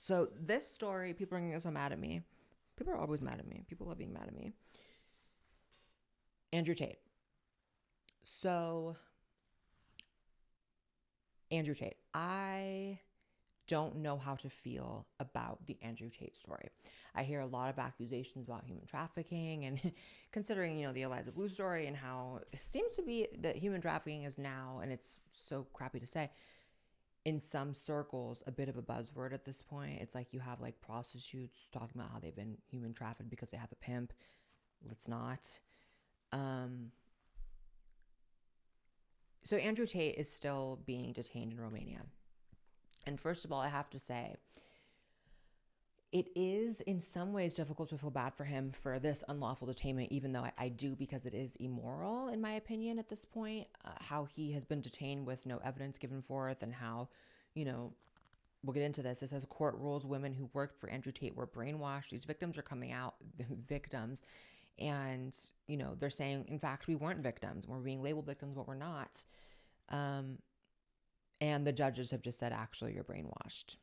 So this story, people are getting so mad at me. People are always mad at me. People love being mad at me. Andrew Tate. So Andrew Tate. I don't know how to feel about the Andrew Tate story. I hear a lot of accusations about human trafficking and considering, the Eliza Blue story and how it seems to be that human trafficking is now, and it's so crappy to say, in some circles, a bit of a buzzword at this point. It's like you have like prostitutes talking about how they've been human trafficked because they have a pimp. Let's not. Um, so Andrew Tate is still being detained in Romania. And first of all, I have to say, it is in some ways difficult to feel bad for him for this unlawful detainment, even though I do, because it is immoral, in my opinion, at this point. How he has been detained with no evidence given forth, and how, we'll get into this. It says court rules women who worked for Andrew Tate were brainwashed. These victims are coming out, victims, and, they're saying, in fact, we weren't victims. We're being labeled victims, but we're not. And the judges have just said, actually, you're brainwashed.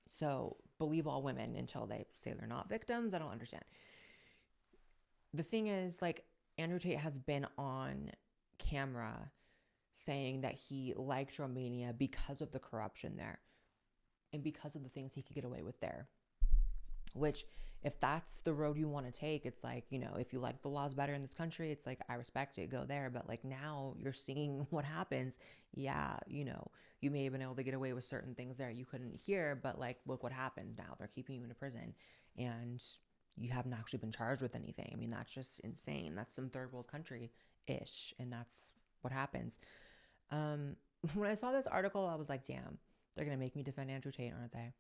So believe all women until they say they're not victims. I don't understand. The thing is, like, Andrew Tate has been on camera saying that he liked Romania because of the corruption there and because of the things he could get away with there. Which, if that's the road you want to take, it's like, if you like the laws better in this country, it's like, I respect it, go there. But like now you're seeing what happens. Yeah, you may have been able to get away with certain things there you couldn't here, but like, look what happens now. They're keeping you in a prison and you haven't actually been charged with anything. I mean, that's just insane. That's some third world country ish. And that's what happens. When I saw this article, I was like, damn, they're going to make me defend Andrew Tate, aren't they?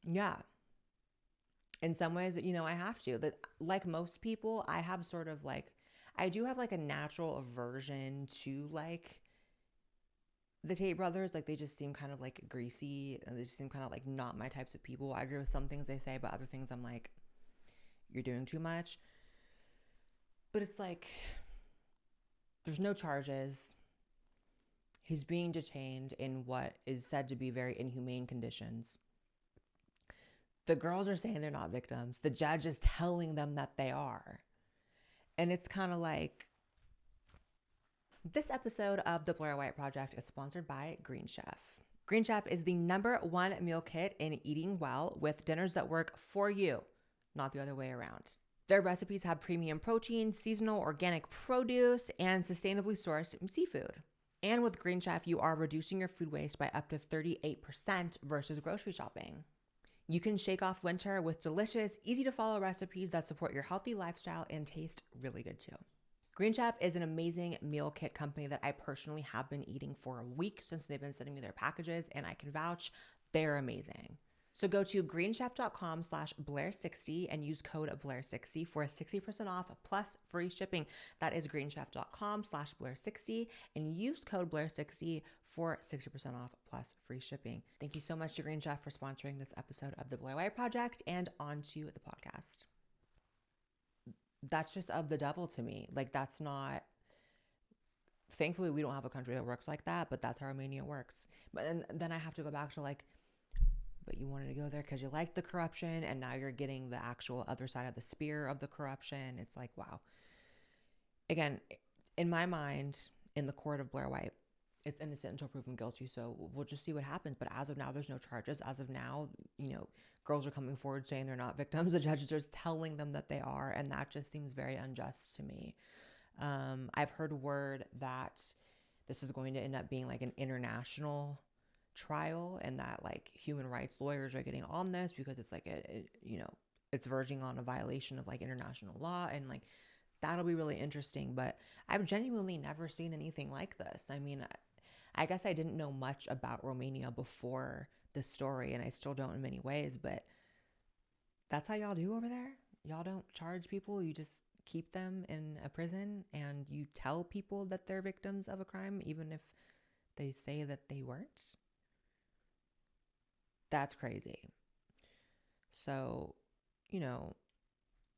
Yeah. In some ways, I have to. That, like most people, I have sort of like, I do have like a natural aversion to like the Tate brothers. Like they just seem kind of like greasy. And they just seem kind of like not my types of people. I agree with some things they say, but other things I'm like, you're doing too much. But it's like, there's no charges. He's being detained in what is said to be very inhumane conditions. The girls are saying they're not victims. The judge is telling them that they are. And it's kind of like, this episode of the Blaire White Project is sponsored by Green Chef. Green Chef is the #1 meal kit in eating well, with dinners that work for you, not the other way around. Their recipes have premium protein, seasonal organic produce, and sustainably sourced seafood. And with Green Chef, you are reducing your food waste by up to 38% versus grocery shopping. You can shake off winter with delicious, easy to follow recipes that support your healthy lifestyle and taste really good too. Green Chef is an amazing meal kit company that I personally have been eating for a week since they've been sending me their packages, and I can vouch they're amazing. So go to greenchef.com/Blaire60 and use code Blaire60 for a 60% off plus free shipping. That is greenchef.com/Blaire60 and use code Blaire60 for 60% off plus free shipping. Thank you so much to Green Chef for sponsoring this episode of the Blaire White Project, and on to the podcast. That's just of the devil to me. Like, that's not, thankfully we don't have a country that works like that, but that's how Romania works. But then I have to go back to like, but you wanted to go there because you liked the corruption, and now you're getting the actual other side of the spear of the corruption. It's like, wow. Again, in my mind, in the court of Blaire White, it's innocent until proven guilty. So we'll just see what happens. But as of now, there's no charges. As of now, girls are coming forward saying they're not victims. The judges are telling them that they are. And that just seems very unjust to me. I've heard word that this is going to end up being like an international trial, and that like human rights lawyers are getting on this because it's like it's verging on a violation of like international law, and like that'll be really interesting. But I've genuinely never seen anything like this. I mean, I guess I didn't know much about Romania before this story, and I still don't in many ways, but that's how y'all do over there. Y'all don't charge people, you just keep them in a prison, and you tell people that they're victims of a crime even if they say that they weren't. That's crazy. So,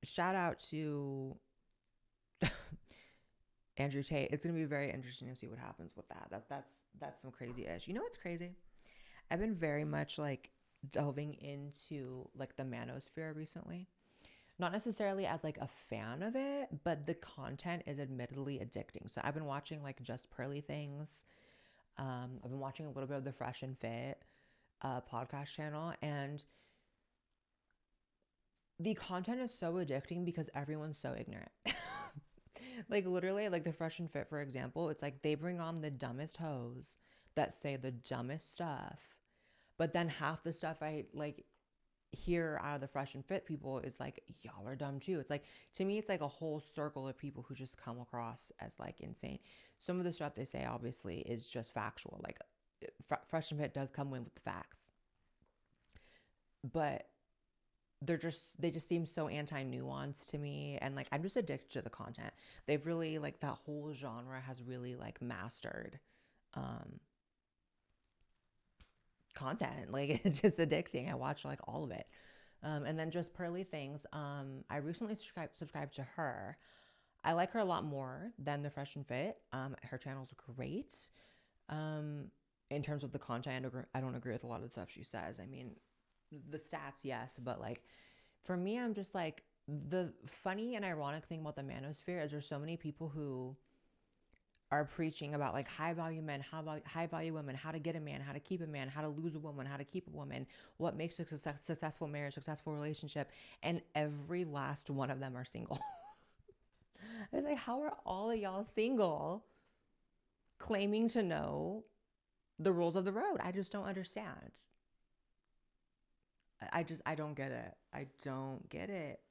shout out to Andrew Tate. It's going to be very interesting to see what happens with that. That's some crazy ish. You know what's crazy? I've been very much like delving into like the manosphere recently. Not necessarily as like a fan of it, but the content is admittedly addicting. So I've been watching like Just Pearly Things. I've been watching a little bit of the Fresh and Fit podcast channel, and the content is so addicting because everyone's so ignorant. Like literally, like the Fresh and Fit, for example, it's like they bring on the dumbest hoes that say the dumbest stuff, but then half the stuff I like hear out of the Fresh and Fit people is like, y'all are dumb too. It's like, to me, it's like a whole circle of people who just come across as like insane. Some of the stuff they say obviously is just factual. Like Fresh and Fit does come in with the facts, but they just seem so anti-nuanced to me, and like I'm just addicted to the content. They've really like that whole genre has really like mastered um content. Like it's just addicting. I watch like all of it. And then Just Pearly Things. I recently subscribed to her. I like her a lot more than the Fresh and Fit. Her channel's great. Um, in terms of the content, I don't agree with a lot of the stuff she says. I mean, the stats, yes, but like for me, I'm just like, the funny and ironic thing about the manosphere is there's so many people who are preaching about like high value men, high value women, how to get a man, how to keep a man, how to lose a woman, how to keep a woman, what makes a successful marriage, successful relationship, and every last one of them are single. It's like, how are all of y'all single, claiming to know the rules of the road? I just don't understand. I don't get it. I don't get it.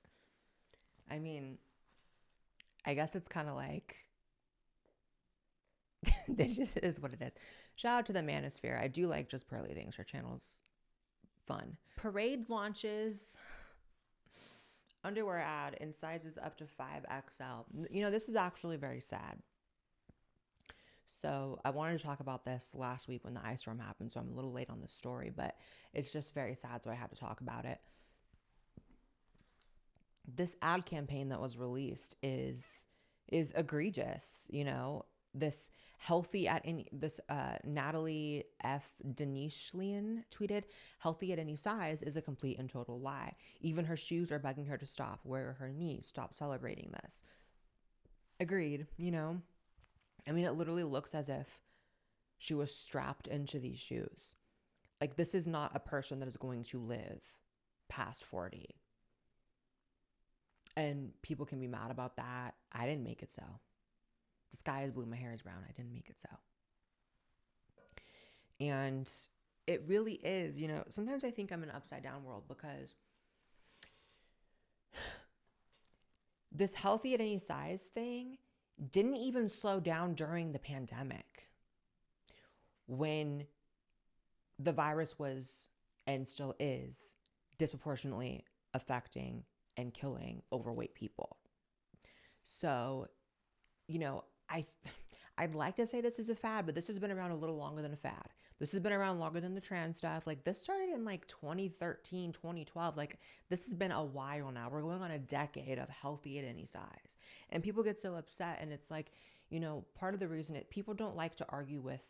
I mean, I guess it's kind of like this just is what it is. Shout out to the Manosphere. I do like Just Pearly Things. Her channel's fun. Parade launches underwear ad in sizes up to 5XL. You know, this is actually very sad. So I wanted to talk about this last week when the ice storm happened, so I'm a little late on the story, but it's just very sad, so I had to talk about it. This ad campaign that was released is egregious, you know. This Natalie F. Denishlian tweeted, "Healthy at any size is a complete and total lie. Even her shoes are begging her to stop. Where are her knees? Stop celebrating this." Agreed, you know. I mean, it literally looks as if she was strapped into these shoes. Like, this is not a person that is going to live past 40. And people can be mad about that. I didn't make it so. The sky is blue, my hair is brown. I didn't make it so. And it really is, you know, sometimes I think I'm in an upside down world because this healthy at any size thing didn't even slow down during the pandemic, when the virus was and still is disproportionately affecting and killing overweight people. So, you know, I'd like to say this is a fad, but this has been around a little longer than a fad. This has been around longer than the trans stuff. Like, this started in like 2013, 2012. Like, this has been a while now. We're going on a decade of healthy at any size. And people get so upset. And it's like, you know, part of the reason people don't like to argue with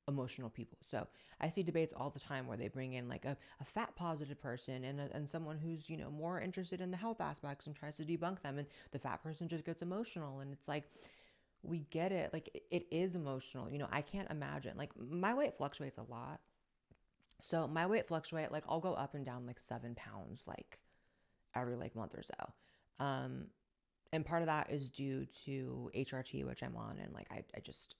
emotional people. So I see debates all the time where they bring in like a fat positive person and someone who's, you know, more interested in the health aspects and tries to debunk them. And the fat person just gets emotional. And it's like, we get it. Like, it is emotional. You know, I can't imagine. Like, my weight fluctuates a lot. So my weight fluctuate. Like, I'll go up and down like 7 pounds, like every like month or so. And part of that is due to HRT, which I'm on. And like, I just,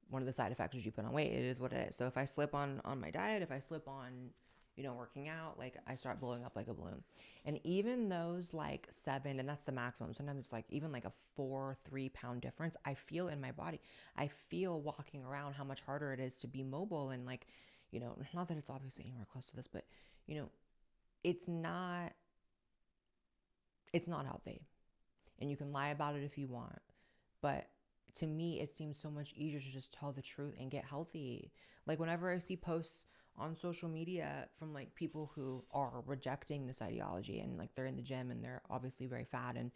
one of the side effects is you put on weight. It is what it is. So if I slip on my diet, if I slip on, you know, working out, like I start blowing up like a balloon. And even those like 7, and that's the maximum. Sometimes it's like even like a 3 pound difference. I feel in my body. I feel walking around how much harder it is to be mobile. And like, you know, not that it's obviously anywhere close to this, but you know, it's not healthy. And you can lie about it if you want. But to me, it seems so much easier to just tell the truth and get healthy. Like, whenever I see posts on social media from like people who are rejecting this ideology and like they're in the gym and they're obviously very fat and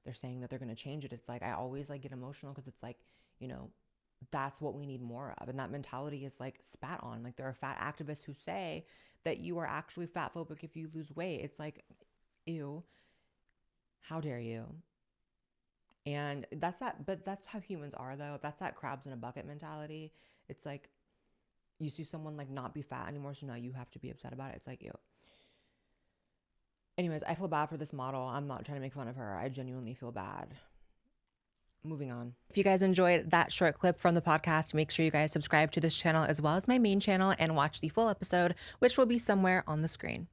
they're saying that they're going to change it, it's like I always like get emotional because it's like, you know, that's what we need more of. And that mentality is like spat on. Like there are fat activists who say that you are actually fat phobic if you lose weight. It's like, ew, how dare you? And that's that, but that's how humans are though. That's that crabs in a bucket mentality. It's like you see someone like not be fat anymore, so now you have to be upset about it. It's like, ew. Anyways, I feel bad for this model. I'm not trying to make fun of her. I genuinely feel bad. Moving on. If you guys enjoyed that short clip from the podcast, make sure you guys subscribe to this channel as well as my main channel and watch the full episode, which will be somewhere on the screen.